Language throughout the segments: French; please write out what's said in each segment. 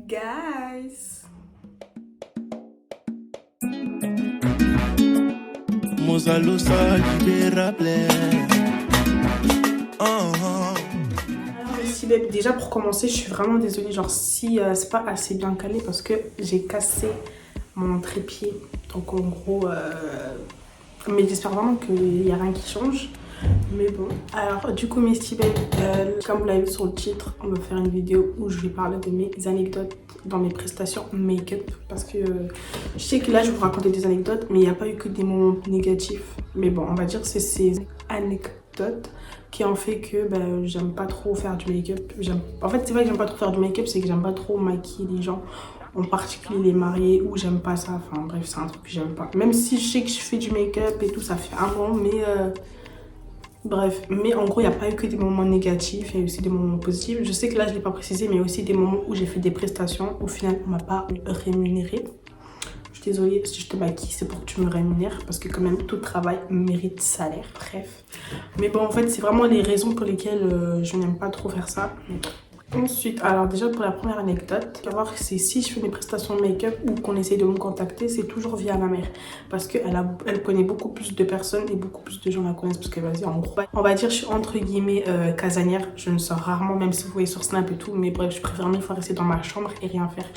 Guys, Mozalosa libérable. merci babe. Déjà pour commencer, je suis vraiment désolée. Genre si c'est pas assez bien calé parce que j'ai cassé mon trépied. Donc en gros, mais j'espère vraiment qu'il n'y a rien qui change. Mais bon, alors du coup mes petits babes, comme vous l'avez vu sur le titre, on va faire une vidéo où je vais parler de mes anecdotes dans mes prestations make-up. Parce que je sais que là je vais vous raconter des anecdotes, mais il n'y a pas eu que des moments négatifs. Mais bon, on va dire que c'est ces anecdotes qui ont fait que j'aime pas trop faire du make-up. En fait c'est vrai que j'aime pas trop faire du make-up, c'est que j'aime pas trop maquiller les gens. En particulier les mariés, ou j'aime pas ça. Enfin bref, c'est un truc que j'aime pas. Même si je sais que je fais du make-up et tout, ça fait un moment, mais... Bref, mais en gros, il n'y a pas eu que des moments négatifs, il y a eu aussi des moments positifs. Je sais que là, je ne l'ai pas précisé, mais il y a aussi des moments où j'ai fait des prestations. Au final, on ne m'a pas rémunéré. Je suis désolée, si je te maquille, c'est pour que tu me rémunères. Parce que quand même, tout travail mérite salaire. Bref. Mais bon, en fait, c'est vraiment les raisons pour lesquelles je n'aime pas trop faire ça. Ensuite, alors déjà pour la première anecdote, savoir que c'est si je fais mes prestations de make-up ou qu'on essaye de me contacter, c'est toujours via ma mère. Parce qu'elle connaît beaucoup plus de personnes et beaucoup plus de gens la connaissent. Parce que vas-y, en gros, on va dire je suis entre guillemets casanière. Je ne sors rarement, même si vous voyez sur Snap et tout. Mais bref, je préfère mille fois rester dans ma chambre et rien faire.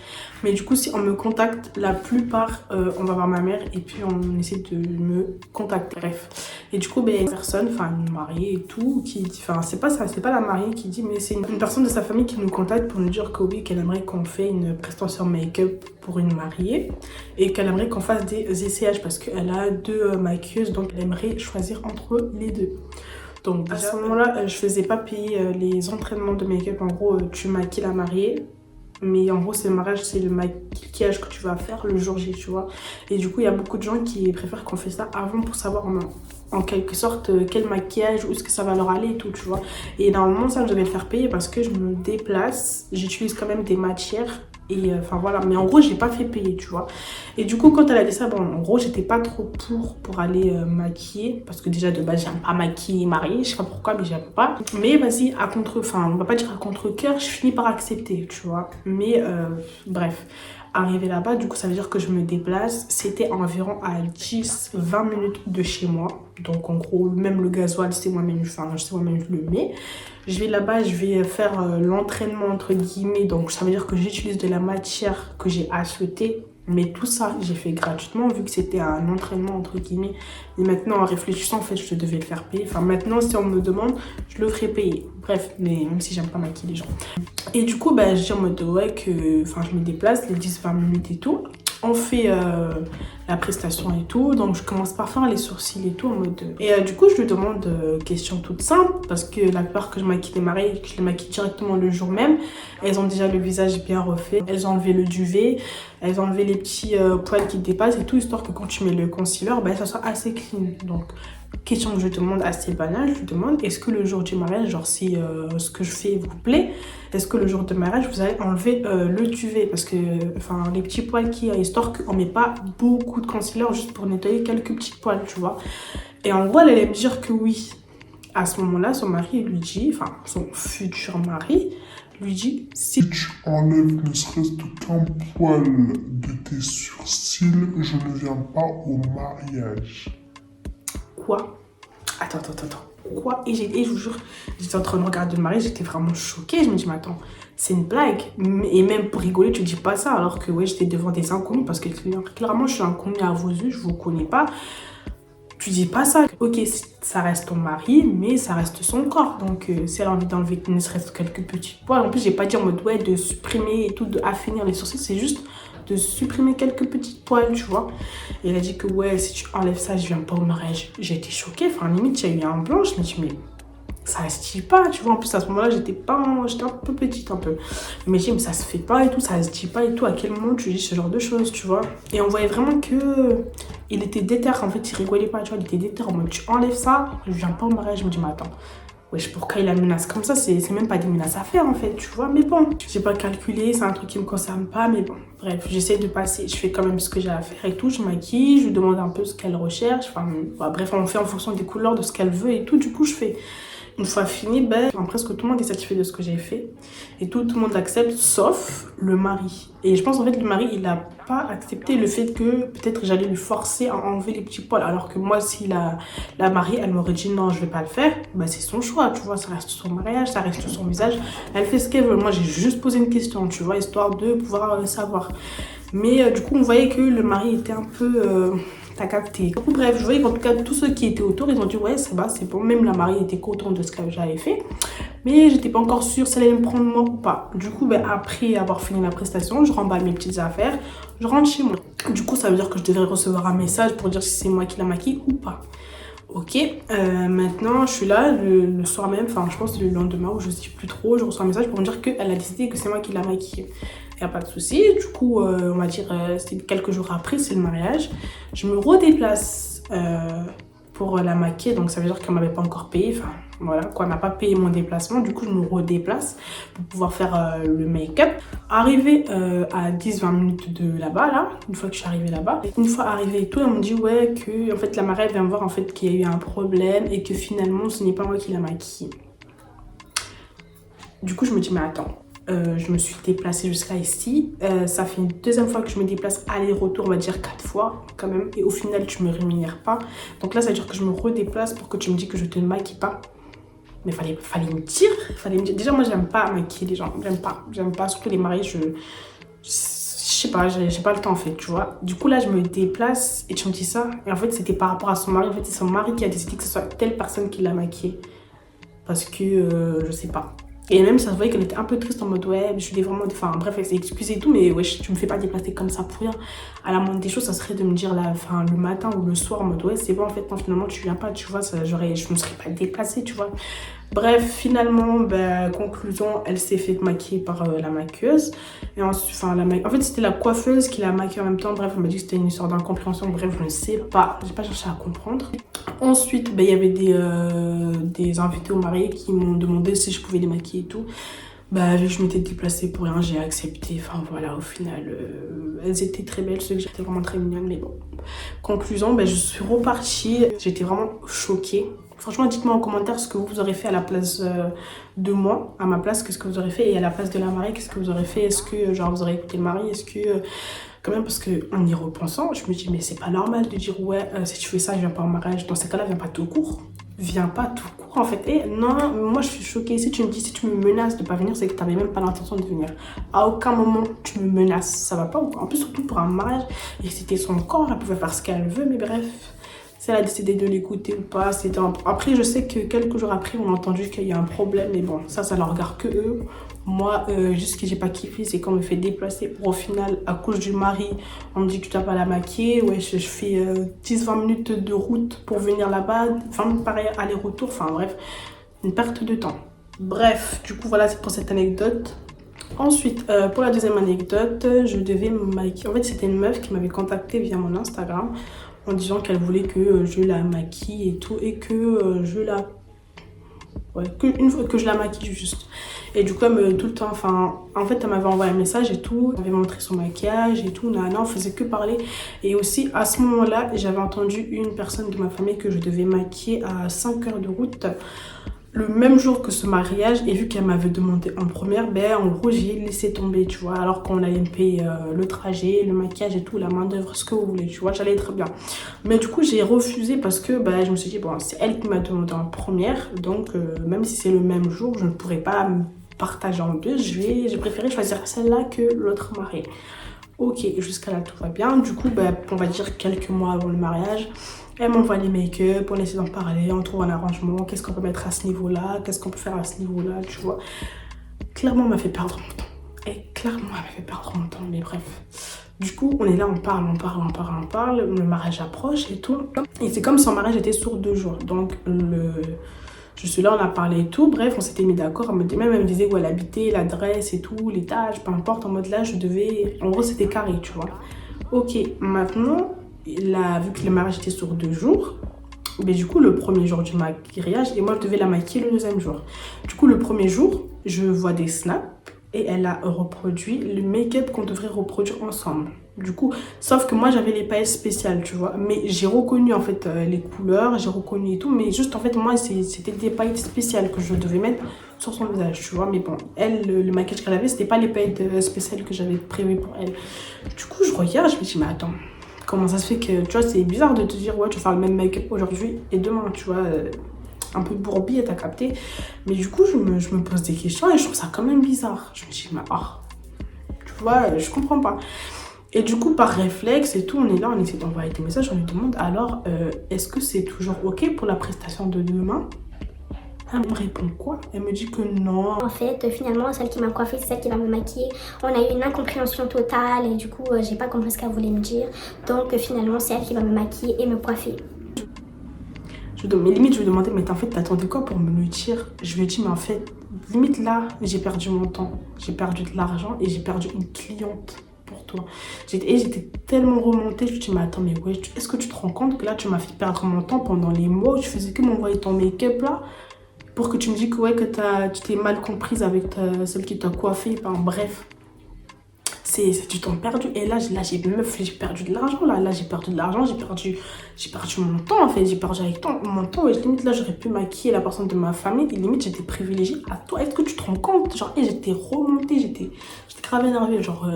Mais du coup, si on me contacte, la plupart, on va voir ma mère et puis on essaie de me contacter. Bref. Et du coup, il y a une personne, enfin une mariée et tout, qui dit, enfin c'est pas ça, c'est pas la mariée qui dit, mais c'est une personne de sa famille qui nous contacte pour nous dire que oui, qu'elle aimerait qu'on fait une prestation make-up pour une mariée et qu'elle aimerait qu'on fasse des essayages parce qu'elle a deux maquilleuses, donc elle aimerait choisir entre les deux. Donc à ce moment-là, je faisais pas payer les entraînements de make-up. En gros, tu maquilles la mariée. Mais en gros, c'est le mariage, c'est le maquillage que tu vas faire le jour J, tu vois. Et du coup, il y a beaucoup de gens qui préfèrent qu'on fait ça avant pour savoir en quelque sorte quel maquillage, où est-ce que ça va leur aller et tout, tu vois. Et normalement, ça, je devais le faire payer parce que je me déplace, j'utilise quand même des matières. Et enfin voilà, mais en gros, je l'ai pas fait payer, tu vois. Et du coup, quand elle a dit ça, bon, en gros, j'étais pas trop pour aller maquiller. Parce que déjà, de base, j'aime pas maquiller mariée. Je sais pas pourquoi, mais j'aime pas. Mais vas-y, enfin, on va pas dire à contre-cœur, je finis par accepter, tu vois. Mais bref, arrivé là-bas, du coup, ça veut dire que je me déplace. C'était environ à 10-20 minutes de chez moi. Donc, en gros, même le gasoil, c'est moi-même, enfin, c'est moi-même, je le mets. Je vais là-bas, je vais faire l'entraînement entre guillemets. Donc, ça veut dire que j'utilise de la matière que j'ai achetée. Mais tout ça, j'ai fait gratuitement vu que c'était un entraînement entre guillemets. Et maintenant, en réfléchissant, en fait, je devais le faire payer. Enfin, maintenant, si on me demande, je le ferai payer. Bref, mais même si j'aime pas maquiller les gens. Et du coup, je dis en mode ouais que... Enfin, je me déplace les 10-20 minutes et tout. On fait la prestation et tout, donc je commence par faire les sourcils et tout en mode... Et du coup, je lui demande question toute simple, parce que la plupart que je maquille les mariés, je les maquille directement le jour même. Elles ont déjà le visage bien refait, elles ont enlevé le duvet, elles ont enlevé les petits poils qui dépassent et tout, histoire que quand tu mets le concealer, ça soit assez clean. Donc, question que je demande assez banale, je lui demande est-ce que le jour du mariage, genre si ce que je fais vous plaît, est-ce que le jour de mariage vous allez enlever le duvet, parce que enfin les petits poils qu'il y a, histoire qu'on met pas beaucoup de concealer juste pour nettoyer quelques petits poils, tu vois. Et en gros elle allait me dire que oui. À ce moment-là, son mari lui dit, enfin son futur mari lui dit si tu enlèves ne serait-ce qu'un poil de tes sourcils, je ne viens pas au mariage. quoi. Attends. Quoi? Et je vous jure, j'étais en train de regarder le mariage, j'étais vraiment choquée. Je me dis, mais attends, c'est une blague. Et même pour rigoler, tu dis pas ça, alors que ouais, j'étais devant des inconnus, parce que clairement, je suis inconnue à vos yeux, je vous connais pas. Tu dis pas ça. Ok, ça reste ton mari, mais ça reste son corps. Donc, si elle a envie d'enlever ne serait-ce que quelques petits poils, en plus, j'ai pas dit en mode ouais, de supprimer et tout, de affinir les sourcils, c'est juste de supprimer quelques petites poils, tu vois. Et elle a dit que ouais, si tu enlèves ça, je viens pas au mariage. J'ai été choquée, enfin limite, il y a eu un blanc, je me suis dit mais ça se dit pas, tu vois. En plus à ce moment-là, j'étais un peu petite un peu. Mais j'ai dit mais ça se fait pas et tout, ça se dit pas et tout. À quel moment tu dis ce genre de choses, tu vois. Et on voyait vraiment que il était déter, en fait, il rigolait pas, tu vois. Il était déter en mode tu enlèves ça, je viens pas au mariage. Je me dis mais attends. Wesh, pourquoi il a menace comme ça? C'est même pas des menaces à faire en fait, tu vois. Mais bon, j'ai pas calculé, c'est un truc qui me concerne pas, mais bon. Bref, j'essaie de passer, je fais quand même ce que j'ai à faire et tout. Je maquille, je lui demande un peu ce qu'elle recherche. Enfin, bref, on fait en fonction des couleurs, de ce qu'elle veut et tout. Du coup, je fais. Une fois fini, ben, presque tout le monde est satisfait de ce que j'ai fait. Et tout le monde l'accepte, sauf le mari. Et je pense en fait le mari, il n'a pas accepté le fait que peut-être j'allais lui forcer à enlever les petits poils. Alors que moi, si la mariée, elle m'aurait dit non, je vais pas le faire, ben, c'est son choix, tu vois. Ça reste son mariage, ça reste son visage. Elle fait ce qu'elle veut. Moi, j'ai juste posé une question, tu vois, histoire de pouvoir savoir. Mais du coup, on voyait que le mari était un peu... T'as capté. Bref, je voyais qu'en tout cas, tous ceux qui étaient autour, ils ont dit ouais, c'est bon. Même la mariée était contente de ce que j'avais fait. Mais j'étais pas encore sûre si elle allait me prendre moi ou pas. Du coup, ben, après avoir fini la prestation, je remballe mes petites affaires, je rentre chez moi. Du coup, ça veut dire que je devrais recevoir un message pour dire si c'est moi qui la maquille ou pas. Ok, maintenant je suis là le soir même, enfin je pense le lendemain ou je sais plus trop, je reçois un message pour me dire qu'elle a décidé que c'est moi qui l'a maquillée. Il n'y a pas de souci, du coup on va dire c'était quelques jours après, c'est le mariage. Je me redéplace pour la maquiller, donc ça veut dire qu'elle m'avait pas encore payé, enfin voilà quoi, elle m'a pas payé mon déplacement, du coup je me redéplace pour pouvoir faire le make-up. Arrivé à 10-20 minutes de là-bas, là, une fois que je suis arrivée là-bas, une fois arrivée et tout, elle me dit ouais que en fait la mariée vient me voir en fait qu'il y a eu un problème et que finalement ce n'est pas moi qui la maquille. Du coup je me dis mais attends, je me suis déplacée jusqu'à ici, ça fait une deuxième fois que je me déplace aller-retour, on va dire 4 fois quand même, et au final tu me rémunères pas, donc là ça veut dire que je me redéplace pour que tu me dis que je te maquille pas. Mais fallait me dire, déjà moi j'aime pas maquiller les gens, j'aime pas, surtout les mariés, je sais pas, j'ai pas le temps en fait, tu vois. Du coup là je me déplace et tu me dis ça, et en fait c'était par rapport à son mari, en fait c'est son mari qui a décidé que ce soit telle personne qui l'a maquillée, parce que je sais pas. Et même ça se voyait qu'elle était un peu triste en mode ouais, je suis vraiment, enfin bref, elle s'est excusée et tout, mais ouais, tu me fais pas déplacer comme ça pour rien. À la moindre des choses, ça serait de me dire là, enfin le matin ou le soir en mode ouais, c'est bon en fait, non, finalement tu viens pas, tu vois, je me serais pas déplacée, tu vois. Bref, finalement, bah, conclusion, elle s'est fait maquiller par la maquilleuse. Et ensuite, enfin, en fait, c'était la coiffeuse qui l'a maquillée en même temps. Bref, elle m'a dit que c'était une histoire d'incompréhension. Bref, je ne sais pas, j'ai pas cherché à comprendre. Ensuite, bah, il y avait des invités au marié qui m'ont demandé si je pouvais les maquiller et tout. Bah, vu que je m'étais déplacée pour rien, j'ai accepté. Enfin voilà, au final, elles étaient très belles, ceux que j'étais vraiment très mignonne, mais bon. Conclusion, bah, je suis repartie. J'étais vraiment choquée. Franchement, dites-moi en commentaire ce que vous aurez fait à la place de moi, à ma place, qu'est-ce que vous aurez fait, et à la place de la mariée, qu'est-ce que vous aurez fait. Est-ce que genre vous aurez écouté le mari, est-ce que quand même, parce que en y repensant, je me dis mais c'est pas normal de dire ouais, si tu fais ça, je viens pas en mariage. Dans ces cas-là, viens pas tout court. Viens pas tout court en fait. Et non, moi je suis choquée. Si tu me dis, si tu me menaces de pas venir, c'est que tu n'avais même pas l'intention de venir. À aucun moment tu me menaces, ça va pas. En plus, surtout pour un mariage, et c'était son corps, elle pouvait faire ce qu'elle veut, mais bref. Si elle a décidé de l'écouter ou pas, c'était Après, je sais que quelques jours après, on a entendu qu'il y a un problème, mais bon, ça ne regarde que eux. Moi, juste ce que j'ai pas kiffé, c'est qu'on me fait déplacer pour au final, à cause du mari, on me dit que tu dois pas la maquiller. Ouais, je fais 10-20 minutes de route pour venir là-bas. Enfin, pareil, aller-retour. Enfin, bref, une perte de temps. Bref, du coup, voilà, c'est pour cette anecdote. Ensuite, pour la deuxième anecdote, je devais me maquiller. En fait, c'était une meuf qui m'avait contactée via mon Instagram en disant qu'elle voulait que je la maquille et tout, et que je la... Ouais, une fois que je la maquille juste. Et du coup, elle tout le temps, enfin, en fait, elle m'avait envoyé un message et tout, elle m'avait montré son maquillage et tout, on faisait que parler. Et aussi, à ce moment-là, j'avais entendu une personne de ma famille que je devais maquiller à 5 heures de route, le même jour que ce mariage, et vu qu'elle m'avait demandé en première, ben en gros j'ai laissé tomber, tu vois, alors qu'on allait me payer le trajet, le maquillage et tout, la main d'œuvre, ce que vous voulez, tu vois, j'allais très bien. Mais du coup j'ai refusé parce que ben, je me suis dit bon, c'est elle qui m'a demandé en première, donc même si c'est le même jour, je ne pourrais pas me partager en deux, j'ai préféré choisir celle-là que l'autre mariée. Ok, jusqu'à là tout va bien. Du coup, ben, on va dire quelques mois avant le mariage, elle m'envoie les make-up, on essaie d'en parler, on trouve un arrangement, qu'est-ce qu'on peut mettre à ce niveau-là, qu'est-ce qu'on peut faire à ce niveau-là, tu vois. Clairement, elle m'a fait perdre mon temps. Et clairement, elle m'a fait perdre mon temps, mais bref. Du coup, on est là, on parle, le mariage approche et tout. Et c'est comme si son mariage était sur 2 jours. Donc, je suis là, on a parlé et tout. Bref, on s'était mis d'accord. Même elle me disait où elle habitait, l'adresse et tout, l'étage, peu importe. En mode là, je devais... En gros, c'était carré, tu vois. Ok, maintenant... Là, vu que le mariage était sur 2 jours, mais du coup le premier jour du maquillage, et moi je devais la maquiller le deuxième jour. Du coup le premier jour, je vois des snaps et elle a reproduit le make-up qu'on devrait reproduire ensemble. Du coup, sauf que moi j'avais les paillettes spéciales, tu vois. Mais j'ai reconnu en fait les couleurs, j'ai reconnu et tout. Mais juste en fait, moi c'était des paillettes spéciales que je devais mettre sur son visage, tu vois. Mais bon, elle, le maquillage qu'elle avait, c'était pas les paillettes spéciales que j'avais prévues pour elle. Du coup, je regarde, je me dis, mais attends, comment ça se fait que, tu vois, c'est bizarre de te dire, ouais, tu vas faire le même make-up aujourd'hui et demain, tu vois. Un peu bourbi, t'as capté. Mais du coup, je me pose des questions et je trouve ça quand même bizarre. Je me dis, mais tu vois, je comprends pas. Et du coup, par réflexe et tout, on est là, on essaie d'envoyer des messages, on lui demande alors, est-ce que c'est toujours ok pour la prestation de demain? Elle me répond quoi? Elle me dit que non. En fait, finalement, celle qui m'a coiffée, c'est celle qui va me maquiller. On a eu une incompréhension totale et du coup, j'ai pas compris ce qu'elle voulait me dire. Donc, finalement, c'est elle qui va me maquiller et me coiffer. Mais limite, je lui demandais, mais en fait, t'attendais quoi pour me le dire? Je lui ai dit, mais en fait, limite là, j'ai perdu mon temps, j'ai perdu de l'argent et j'ai perdu une cliente pour toi. J'étais tellement remontée, je lui ai dit, mais attends, mais ouais, est-ce que tu te rends compte que là, tu m'as fait perdre mon temps pendant les mois où tu faisais que m'envoyer ton make-up là pour que tu me dises que ouais, que tu t'es mal comprise avec celle qui t'a coiffée, enfin bref. C'est du temps perdu. Et là j'ai perdu de l'argent. Là, j'ai perdu de l'argent. J'ai perdu mon temps, en fait. J'ai perdu avec mon temps. Et limite, là, j'aurais pu maquiller la personne de ma famille. Et limite, j'étais privilégiée à toi. Est-ce que tu te rends compte? Genre, et j'étais remontée. J'étais grave énervée. Genre,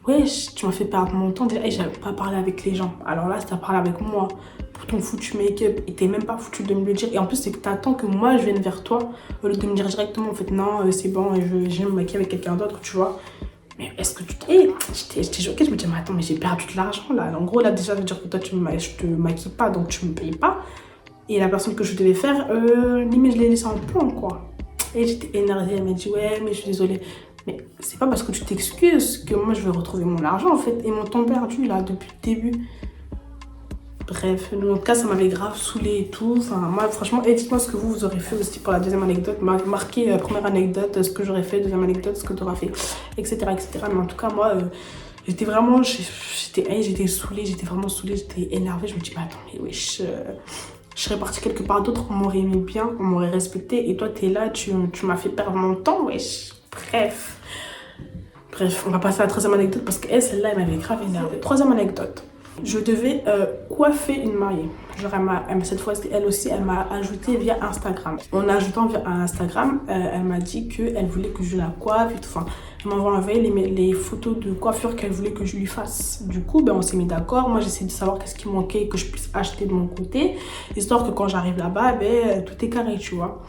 ouais, tu m'as fait perdre mon temps. Déjà, et j'avais pas parlé avec les gens. Alors là, si t'as parlé avec moi pour ton foutu make-up et t'es même pas foutu de me le dire. Et en plus, c'est que t'attends que moi, je vienne vers toi au lieu de me dire directement, en fait, non, c'est bon, je vais me maquiller avec quelqu'un d'autre, tu vois. Mais est-ce que tu t'es... J'étais choquée, je me disais, mais attends, mais j'ai perdu de l'argent là. En gros, là, déjà, ça veut dire que toi, je te maquille pas, donc tu me payes pas. Et la personne que je devais faire, limite, je l'ai laissée en plan, quoi. Et j'étais énervée, elle m'a dit, ouais, mais je suis désolée. Mais c'est pas parce que tu t'excuses que moi, je vais retrouver mon argent, en fait, et mon temps perdu, là, depuis le début. Bref, en tout cas, ça m'avait grave saoulée et tout. Enfin, moi, franchement, et dites-moi ce que vous aurez fait aussi pour la deuxième anecdote. Marquez première anecdote, ce que j'aurais fait, deuxième anecdote, ce que tu auras fait, etc., etc. Mais en tout cas, moi, j'étais vraiment, j'étais saoulée, j'étais vraiment saoulée, j'étais énervée. Je me dis, mais attends, mais wesh, je serais partie quelque part d'autre, on m'aurait aimé bien, on m'aurait respecté. Et toi, t'es là, tu m'as fait perdre mon temps, wesh. Bref, on va passer à la troisième anecdote parce que celle-là, elle m'avait grave énervée. Troisième anecdote. Je devais coiffer une mariée. Genre, cette fois, elle aussi, elle m'a ajouté via Instagram. En ajoutant via Instagram, elle m'a dit qu'elle voulait que je la coiffe et tout. Enfin, elle m'a envoyé les photos de coiffure qu'elle voulait que je lui fasse. Du coup, on s'est mis d'accord. Moi, j'essaie de savoir qu'est-ce qui manquait et que je puisse acheter de mon côté. Histoire que quand j'arrive là-bas, tout est carré, tu vois.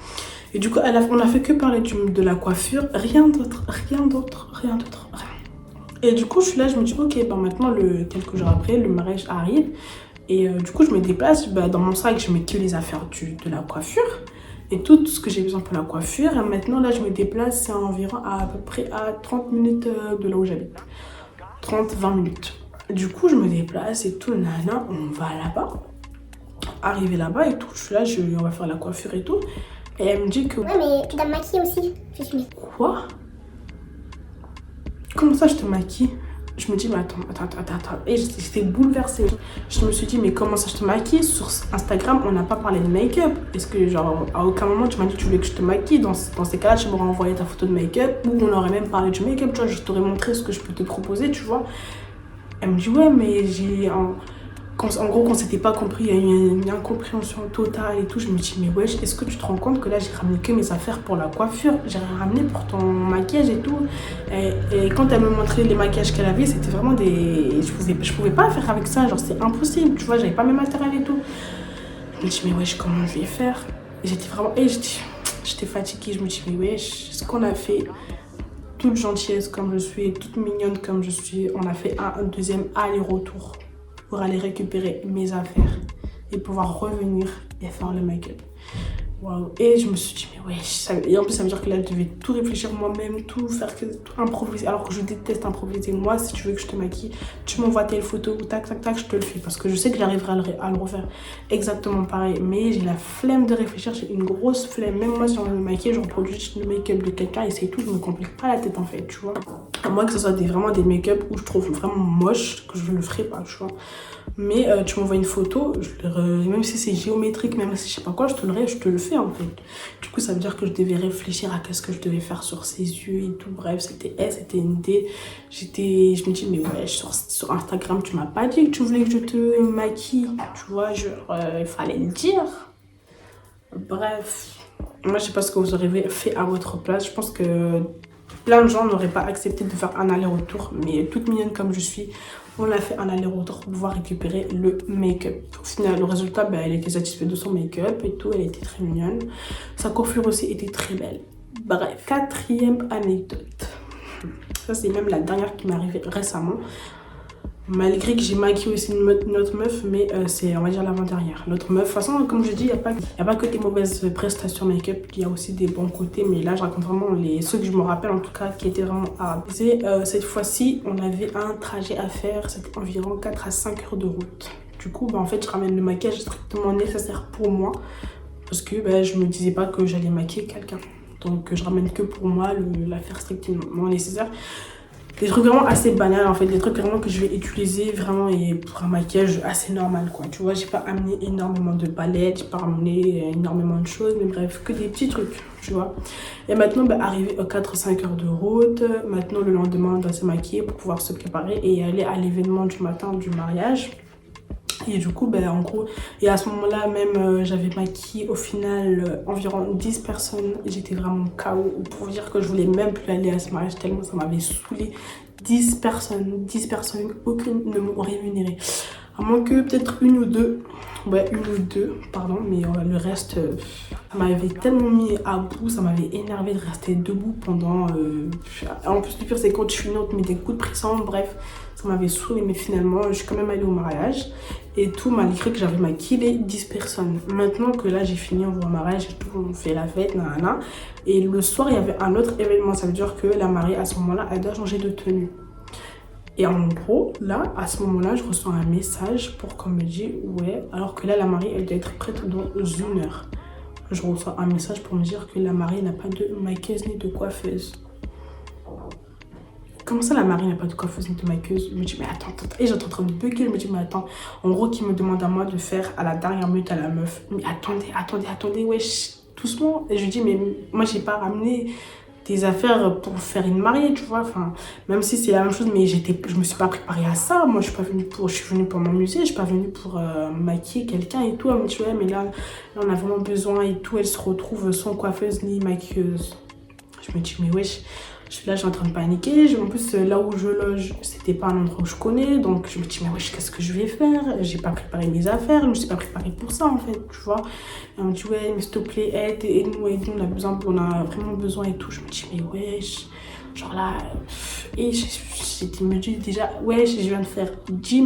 Et du coup, on a fait que parler de la coiffure. Rien d'autre. Et du coup, je suis là, je me dis, ok, maintenant, quelques jours après, le mariage arrive. Et du coup, je me déplace. Dans mon sac, je mets que les affaires de la coiffure. Et tout ce que j'ai besoin pour la coiffure. Et maintenant, là, je me déplace, c'est environ à peu près à 30 minutes de là où j'habite. 30-20 minutes. Du coup, je me déplace et tout, nana, on va là-bas. Arrivé là-bas et tout, je suis là, on va faire la coiffure et tout. Et elle me dit que... Ouais, mais tu dois me maquiller aussi. Quoi? Comment ça, je te maquille? Je me dis, mais attends. Et j'étais bouleversée. Je me suis dit, mais comment ça, je te maquille? Sur Instagram, on n'a pas parlé de make-up. Est-ce que, genre, à aucun moment, tu m'as dit que tu voulais que je te maquille? Dans ces cas-là, tu m'aurais envoyé ta photo de make-up ou on aurait même parlé du make-up, tu vois. Je t'aurais montré ce que je peux te proposer, tu vois. Elle me dit, ouais, mais en gros, qu'on s'était pas compris, il y a eu une incompréhension totale et tout. Je me dis, mais wesh, est-ce que tu te rends compte que là, j'ai ramené que mes affaires pour la coiffure? J'ai ramené pour ton maquillage et tout. Et quand elle me montrait les maquillages qu'elle avait, c'était vraiment des... Je pouvais pas faire avec ça, genre, c'est impossible, tu vois, j'avais pas mes matériels et tout. Je me dis, mais wesh, comment je vais faire? Et j'étais vraiment... j'étais fatiguée, je me dis, mais wesh, ce qu'on a fait... Toute gentillesse comme je suis, toute mignonne comme je suis, on a fait un deuxième aller-retour pour aller récupérer mes affaires et pouvoir revenir et faire le make-up. Waouh. Et je me suis dit, mais ouais, et en plus ça veut dire que là je devais tout réfléchir moi-même, tout improviser, alors que je déteste improviser. Moi, si tu veux que je te maquille, tu m'envoies telle photo, tac, je te le fais, parce que je sais que j'arriverai à le refaire exactement pareil. Mais j'ai la flemme de réfléchir, j'ai une grosse flemme. Même moi, si on veut me maquiller, je reproduis juste le make-up de quelqu'un et c'est tout, je me complique pas la tête en fait, tu vois. À moins que ce soit vraiment des make-up où je trouve vraiment moche, que je le ferai pas, tu vois. Mais tu m'envoies une photo, même si c'est géométrique, même si je sais pas quoi, je te le fais fait en fait. Du coup, ça veut dire que je devais réfléchir à qu'est-ce que je devais faire sur ses yeux et tout. Bref, c'était une idée. Je me dis, mais ouais, sur Instagram, tu m'as pas dit que tu voulais que je te maquille. Tu vois, genre, il fallait le dire. Bref, moi, je sais pas ce que vous aurez fait à votre place. Je pense que plein de gens n'auraient pas accepté de faire un aller-retour. Mais toute mignonne comme je suis, on a fait un aller-retour pour pouvoir récupérer le make-up. Au final, le résultat, elle était satisfaite de son make-up et tout. Elle était très mignonne. Sa coiffure aussi était très belle. Bref, 4e anecdote. Ça, c'est même la dernière qui m'est arrivée récemment. Malgré que j'ai maquillé aussi notre meuf, mais c'est, on va dire, l'avant-dernière. Notre meuf, de toute façon, comme je dis, il n'y a pas que des mauvaises prestations make-up, il y a aussi des bons côtés. Mais là, je raconte vraiment ceux que je me rappelle, en tout cas, qui étaient vraiment hard. Cette fois-ci, on avait un trajet à faire, c'était environ 4 à 5 heures de route. Du coup, en fait, je ramène le maquillage strictement nécessaire pour moi, parce que je me disais pas que j'allais maquiller quelqu'un. Donc, je ramène que pour moi l'affaire strictement nécessaire. Des trucs vraiment assez banals en fait, des trucs vraiment que je vais utiliser vraiment et pour un maquillage assez normal quoi. Tu vois, j'ai pas amené énormément de palettes, j'ai pas amené énormément de choses, mais bref, que des petits trucs, tu vois. Et maintenant, arrivé aux 4-5 heures de route, maintenant le lendemain on doit se maquiller pour pouvoir se préparer et aller à l'événement du matin du mariage. Et du coup, en gros, et à ce moment-là même, j'avais maquillé au final environ 10 personnes. J'étais vraiment KO pour vous dire que je voulais même plus aller à ce mariage tellement ça m'avait saoulé. 10 personnes, aucune ne m'ont rémunéré. À moins que peut-être une ou deux, pardon, mais le reste, ça m'avait tellement mis à bout, ça m'avait énervé de rester debout pendant... En plus, le pire, c'est quand je finis, on te met des coups de pression, bref, ça m'avait saoulé, mais finalement, je suis quand même allée au mariage. Et tout, malgré que j'avais maquillé les 10 personnes. Maintenant que là, j'ai fini, on va au mariage, on fait la fête, nanana. Et le soir, il y avait un autre événement, ça veut dire que la mariée, à ce moment-là, elle doit changer de tenue. Et en gros, là, à ce moment-là, je reçois un message pour qu'on me dise ouais, alors que là, la mariée, elle doit être prête dans 1 heure. Je reçois un message pour me dire que la mariée n'a pas de maquilleuse ni de coiffeuse. Comment ça, la mariée n'a pas de coiffeuse ni de maquilleuse? Je me dis, mais attends. Et j'étais en train de bugger, je me dis, mais attends. En gros, qui me demande à moi de faire à la dernière minute à la meuf. Mais attendez, wesh, doucement. Et je lui dis, mais moi, j'ai pas ramené des affaires pour faire une mariée, tu vois. Enfin, même si c'est la même chose, mais je me suis pas préparée à ça. Moi, je suis venue pour m'amuser, je suis pas venue pour maquiller quelqu'un et tout. Elle me dit, ouais, mais là, on a vraiment besoin et tout. Elle se retrouve sans coiffeuse ni maquilleuse. Je me dis, mais wesh. Là, je suis en train de paniquer. En plus, là où je loge, c'était pas un endroit que je connais. Donc, je me dis, mais wesh, qu'est-ce que je vais faire? J'ai pas préparé mes affaires. Je me suis pas préparée pour ça, en fait, tu vois. Et on me dit, ouais, mais s'il te plaît, aide-nous, on a vraiment besoin et tout. Je me dis, mais wesh, genre là. Et je me dis déjà, wesh, je viens de faire 10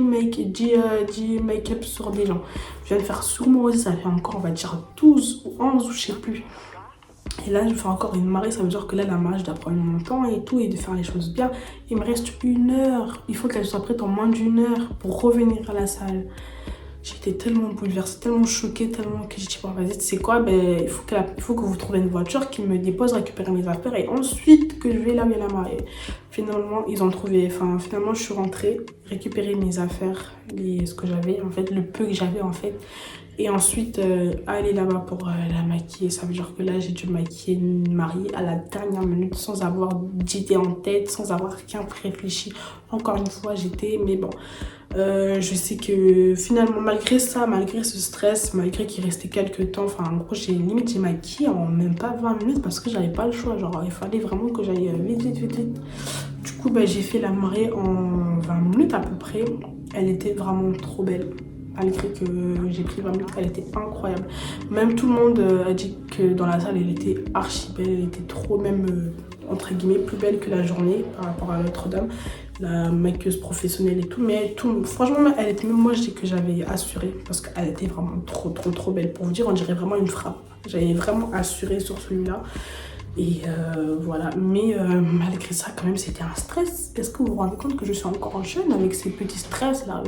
make-up sur des gens. Je viens de faire sur moi aussi, ça fait encore, on va dire, 12 ou 11, ou je sais plus. Et là, je fais encore une mariée, ça veut dire que là, la mariée, je dois prendre mon temps et tout, et de faire les choses bien. Il me reste 1 heure. Il faut qu'elle soit prête en moins d'1 heure pour revenir à la salle. J'étais tellement bouleversée, tellement choquée, tellement que j'ai dit, bon, vas-y, tu sais quoi, il faut que vous trouviez une voiture qui me dépose, récupérer mes affaires, et ensuite que je vais laver la mariée. Finalement, finalement, je suis rentrée, récupérer mes affaires, ce que j'avais, en fait, le peu que j'avais, en fait. Et ensuite, aller là-bas pour la maquiller. Ça veut dire que là, j'ai dû maquiller une mariée à la dernière minute sans avoir d'idée en tête, sans avoir rien réfléchi. Encore une fois, mais bon. Je sais que finalement, malgré ça, malgré ce stress, malgré qu'il restait quelques temps, en gros, j'ai maquillé en même pas 20 minutes parce que j'avais pas le choix. Genre, il fallait vraiment que j'aille vite. Du coup, j'ai fait la mariée en 20 minutes à peu près. Elle était vraiment trop belle. Malgré que j'ai pris 20 minutes, elle était incroyable. Même tout le monde a dit que dans la salle, elle était archi belle. Elle était trop, même, entre guillemets, plus belle que la journée par rapport à l'autre dame. La maquilleuse professionnelle et tout. Mais franchement, elle était, même moi, je dis que j'avais assuré. Parce qu'elle était vraiment trop belle. Pour vous dire, on dirait vraiment une frappe. J'avais vraiment assuré sur celui-là. Et voilà, mais malgré ça, quand même, c'était un stress. Est-ce que vous vous rendez compte que je suis encore jeune avec ces petits stress là?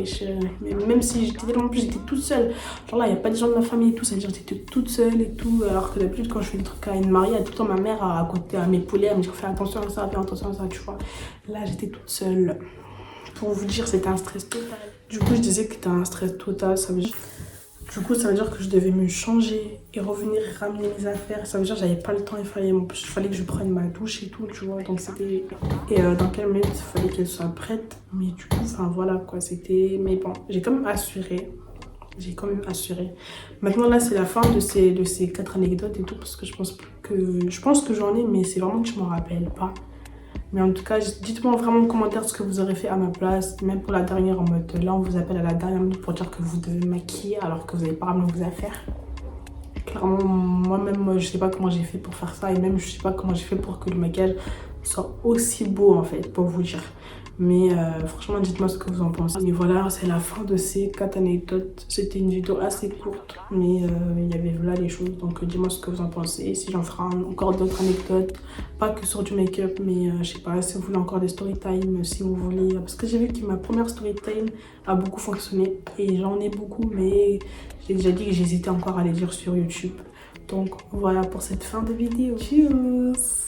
Même si j'étais toute seule. Genre là, il n'y a pas des gens de ma famille et tout, ça veut dire que j'étais toute seule et tout. Alors que d'habitude, quand je fais des trucs à une mariée, il y a tout le temps ma mère à côté, à m'épauler, à me dire fais attention à ça, tu vois. Là, j'étais toute seule. Pour vous dire, c'était un stress total. Du coup, je disais que c'était un stress total, ça veut dire. Du coup, ça veut dire que je devais me changer et revenir ramener mes affaires. Ça veut dire que j'avais pas le temps, il fallait que je prenne ma douche et tout, tu vois. Donc c'était... Et dans quelle minute il fallait qu'elle soit prête. Mais du coup, enfin voilà quoi, c'était... Mais bon, j'ai quand même assuré. J'ai quand même assuré. Maintenant là, c'est la fin de ces 4 anecdotes et tout, parce que je pense que j'en ai, mais c'est vraiment que je m'en rappelle pas. Mais en tout cas, dites-moi vraiment en commentaire ce que vous aurez fait à ma place. Même pour la dernière, en mode là, on vous appelle à la dernière minute pour dire que vous devez maquiller alors que vous n'avez pas ramené vos affaires. Clairement, moi-même, je sais pas comment j'ai fait pour faire ça. Et même, je sais pas comment j'ai fait pour que le maquillage soit aussi beau, en fait, pour vous dire. Mais franchement, dites-moi ce que vous en pensez. Et voilà, c'est la fin de ces 4 anecdotes. C'était une vidéo assez courte, mais il y avait là les choses. Donc dis-moi ce que vous en pensez. Si j'en ferai encore d'autres anecdotes, pas que sur du make-up, mais je sais pas, si vous voulez encore des story time, si vous voulez. Parce que j'ai vu que ma première story time a beaucoup fonctionné. Et j'en ai beaucoup, mais j'ai déjà dit que j'hésitais encore à les dire sur YouTube. Donc voilà pour cette fin de vidéo. Tchuss!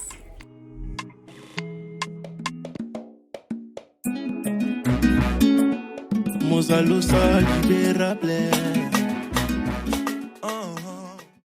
Mozalo sa libera plaire.